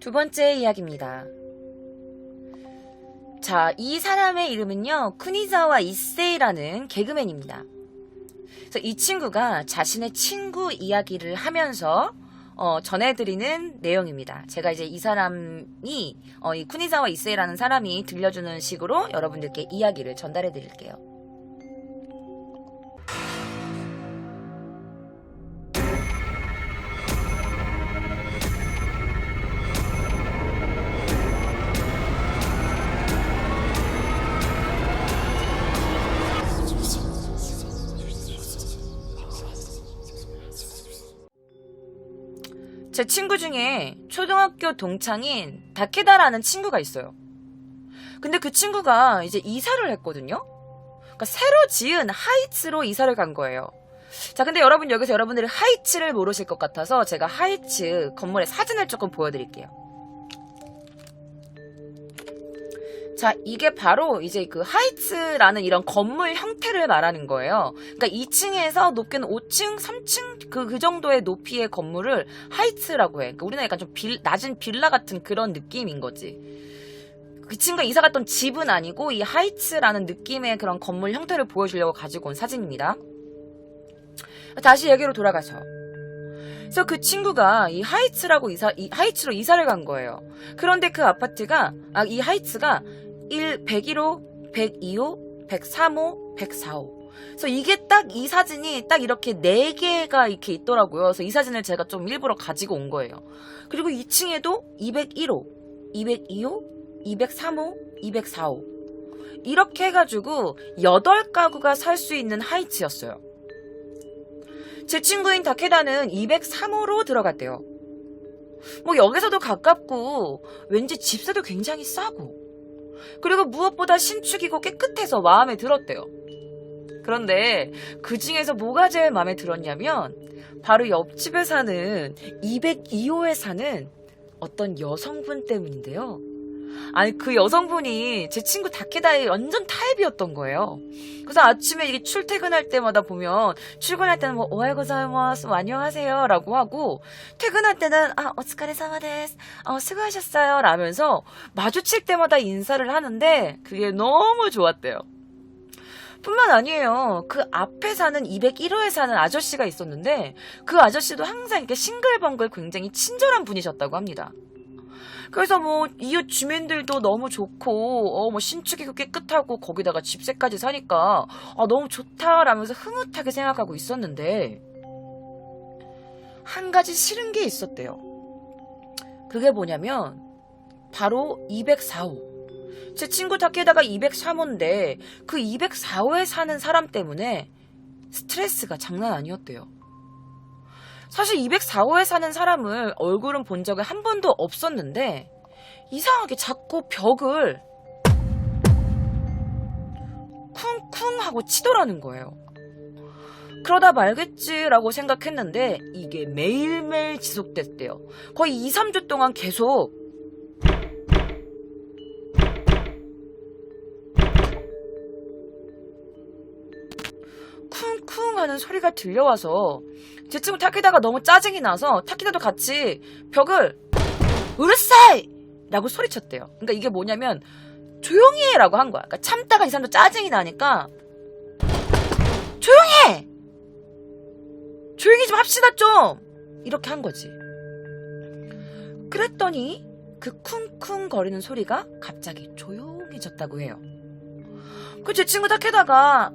두 번째 이야기입니다. 자, 이 사람의 이름은요, 쿠니자와 이세이라는 개그맨입니다. 그래서 이 친구가 자신의 친구 이야기를 하면서 전해드리는 내용입니다. 제가 이제 이 사람이 이 쿠니자와 이세이라는 사람이 들려주는 식으로 여러분들께 이야기를 전달해 드릴게요. 제 친구 중에 초등학교 동창인 다케다라는 친구가 있어요. 근데 그 친구가 이제 이사를 했거든요. 그러니까 새로 지은 하이츠로 이사를 간 거예요. 자, 근데 여러분 여기서 여러분들이 하이츠를 모르실 것 같아서 제가 하이츠 건물의 사진을 조금 보여드릴게요. 자, 이게 바로 이제 그 하이츠라는 이런 건물 형태를 말하는 거예요. 그러니까 2층에서 높게는 5층, 3층 그 정도의 높이의 건물을 하이츠라고 해. 그러니까 우리는 약간 좀 낮은 빌라 같은 그런 느낌인 거지. 그 친구가 이사 갔던 집은 아니고 이 하이츠라는 느낌의 그런 건물 형태를 보여주려고 가지고 온 사진입니다. 다시 얘기로 돌아가서. 그래서 그 친구가 이 하이츠로 이사를 간 거예요. 그런데 그 아파트가, 이 하이츠가 101호, 102호, 103호, 104호. 그래서 이게 딱 이 사진이 딱 이렇게 4개가 이렇게 있더라고요. 그래서 이 사진을 제가 좀 일부러 가지고 온 거예요. 그리고 2층에도 201호, 202호, 203호, 204호. 이렇게 해가지고 8가구가 살 수 있는 하이츠였어요. 제 친구인 다케다는 203호로 들어갔대요. 뭐 여기서도 가깝고 왠지 집세도 굉장히 싸고 그리고 무엇보다 신축이고 깨끗해서 마음에 들었대요. 그런데 그 중에서 뭐가 제일 마음에 들었냐면 바로 옆집에 사는 202호에 사는 어떤 여성분 때문인데요. 아니, 그 여성분이 제 친구 다케다의 완전 타입이었던 거예요. 그래서 아침에 이게 출퇴근할 때마다 보면 출근할 때는 뭐 오하이고자이마스 안녕하세요 라고 하고 퇴근할 때는 오츠카레사마 데스 수고하셨어요 라면서 마주칠 때마다 인사를 하는데 그게 너무 좋았대요. 뿐만 아니에요. 그 앞에 사는 201호에 사는 아저씨가 있었는데 그 아저씨도 항상 이렇게 싱글벙글 굉장히 친절한 분이셨다고 합니다. 그래서 뭐 이웃 주민들도 너무 좋고 뭐 신축이고 깨끗하고 거기다가 집세까지 사니까 너무 좋다라면서 흐뭇하게 생각하고 있었는데 한 가지 싫은 게 있었대요. 그게 뭐냐면 바로 204호. 제 친구 다케다가 203호인데 그 204호에 사는 사람 때문에 스트레스가 장난 아니었대요. 사실 204호에 사는 사람을 얼굴은 본 적이 한 번도 없었는데 이상하게 자꾸 벽을 쿵쿵 하고 치더라는 거예요. 그러다 말겠지라고 생각했는데 이게 매일매일 지속됐대요. 거의 2, 3주 동안 계속 쿵쿵 하는 소리가 들려와서 제 친구 타케다가 너무 짜증이 나서 타케다도 같이 벽을 으르사이! 라고 소리쳤대요. 그러니까 이게 뭐냐면 조용히 해! 라고 한 거야. 그러니까 참다가 이 사람도 짜증이 나니까 조용히 해! 조용히 좀 합시다 좀! 이렇게 한 거지. 그랬더니 그 쿵쿵 거리는 소리가 갑자기 조용해졌다고 해요. 그 제 친구 타케다가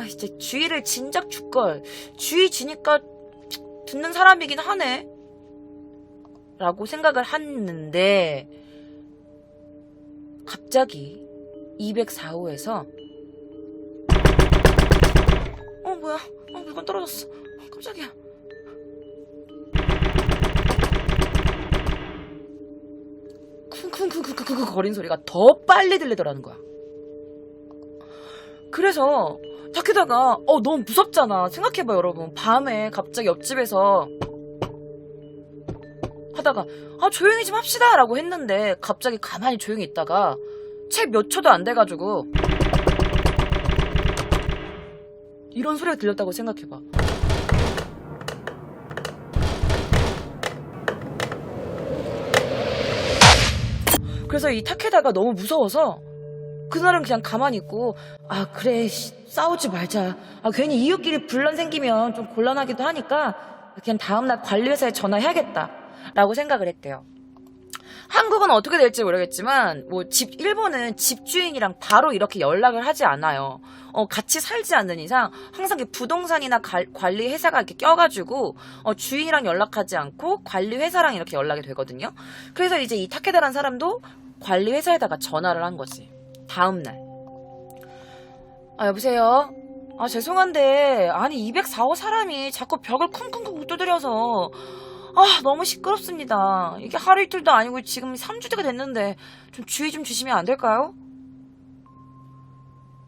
이제 주의를 진작 줄걸. 주의 지니까 듣는 사람이긴 하네. 라고 생각을 했는데 갑자기 204호에서 뭐야? 물건 떨어졌어. 깜짝이야. 쿵쿵쿵쿵쿵쿵 거리는 소리가 더 빨리 들리더라는 거야. 그래서 타케다가 너무 무섭잖아. 생각해봐요 여러분. 밤에 갑자기 옆집에서 하다가 조용히 좀 합시다 라고 했는데 갑자기 가만히 조용히 있다가 채 몇 초도 안 돼가지고 이런 소리가 들렸다고 생각해봐. 그래서 이 타케다가 너무 무서워서 그날은 그냥 가만히 있고, 아 그래 싸우지 말자. 아 괜히 이웃끼리 분란 생기면 좀 곤란하기도 하니까 그냥 다음날 관리회사에 전화해야겠다 라고 생각을 했대요. 한국은 어떻게 될지 모르겠지만 일본은 집주인이랑 바로 이렇게 연락을 하지 않아요. 같이 살지 않는 이상 항상 부동산이나 관리 회사가 이렇게 껴가지고 주인이랑 연락하지 않고 관리 회사랑 이렇게 연락이 되거든요. 그래서 이제 이 타케다라는 사람도 관리 회사에다가 전화를 한 거지. 다음 날. 아 여보세요. 아 죄송한데 아니 204호 사람이 자꾸 벽을 쿵쿵쿵 두드려서 너무 시끄럽습니다. 이게 하루 이틀도 아니고 지금 3주째가 됐는데 좀 주의 좀 주시면 안 될까요?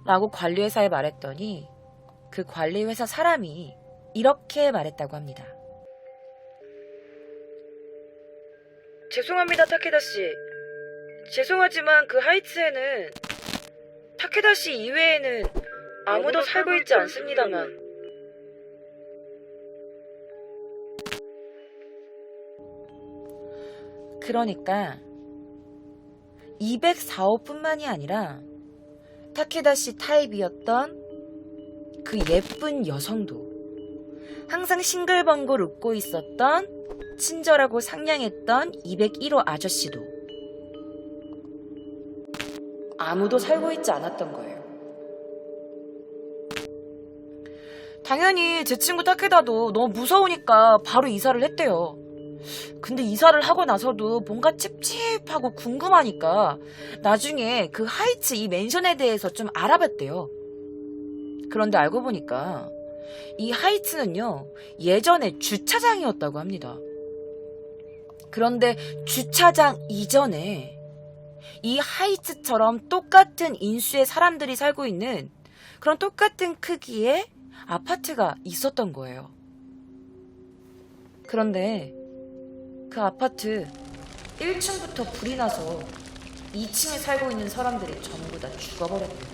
라고 관리회사에 말했더니 그 관리회사 사람이 이렇게 말했다고 합니다. 죄송합니다 타케다씨. 죄송하지만 그 하이츠에는 타케다씨 이외에는 아무도 살고 있지 않습니다만. 그러니까 204호뿐만이 아니라 타케다씨 타입이었던 그 예쁜 여성도, 항상 싱글벙글 웃고 있었던 친절하고 상냥했던 201호 아저씨도 아무도 살고 있지 않았던 거예요. 당연히 제 친구 타케다도 너무 무서우니까 바로 이사를 했대요. 근데 이사를 하고 나서도 뭔가 찝찝하고 궁금하니까 나중에 그 하이츠 이 맨션에 대해서 좀 알아봤대요. 그런데 알고 보니까 이 하이츠는요 예전에 주차장이었다고 합니다. 그런데 주차장 이전에 이 하이츠처럼 똑같은 인수의 사람들이 살고 있는 그런 똑같은 크기의 아파트가 있었던 거예요. 그런데 그 아파트 1층부터 불이 나서 2층에 살고 있는 사람들이 전부 다 죽어버렸대요.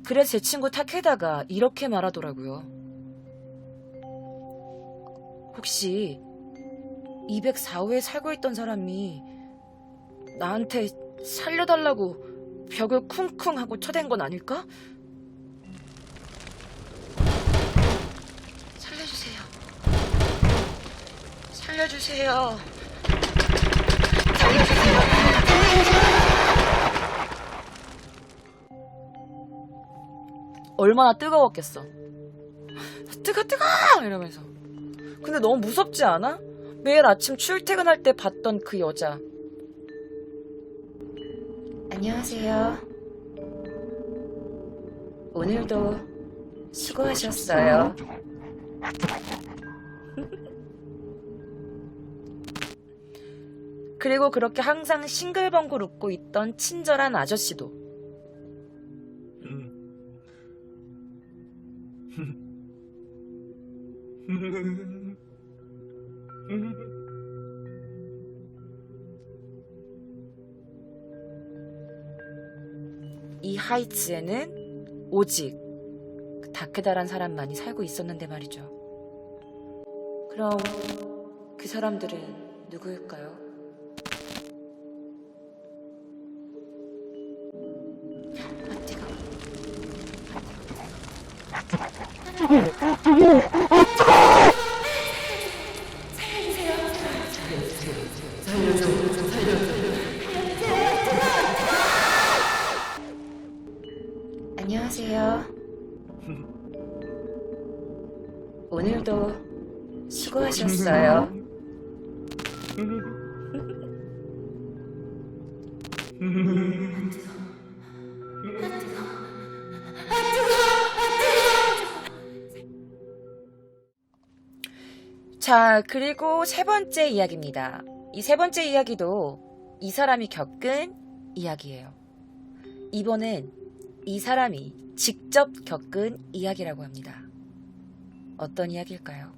그래서 제 친구 타케다가 이렇게 말하더라고요. 혹시 204호에 살고 있던 사람이 나한테 살려달라고 벽을 쿵쿵 하고 쳐댄 건 아닐까? 살려주세요. 살려주세요. 살려주세요. 얼마나 뜨거웠겠어. 뜨거 이러면서. 근데 너무 무섭지 않아? 매일 아침 출퇴근할 때 봤던 그 여자. 안녕하세요. 오늘도 수고하셨어요. 그리고 그렇게 항상 싱글벙글 웃고 있던 친절한 아저씨도 이 하이츠에는 오직 그 다케다란 사람만이 살고 있었는데 말이죠. 그럼 그 사람들은 누구일까요? 아, 뜨거워. 안녕하세요. 오늘도 수고하셨어요. 자, 그리고 세 번째 이야기입니다. 이 세 번째 이야기도 이 사람이 겪은 이야기예요. 이번엔 이 사람이 직접 겪은 이야기라고 합니다. 어떤 이야기일까요?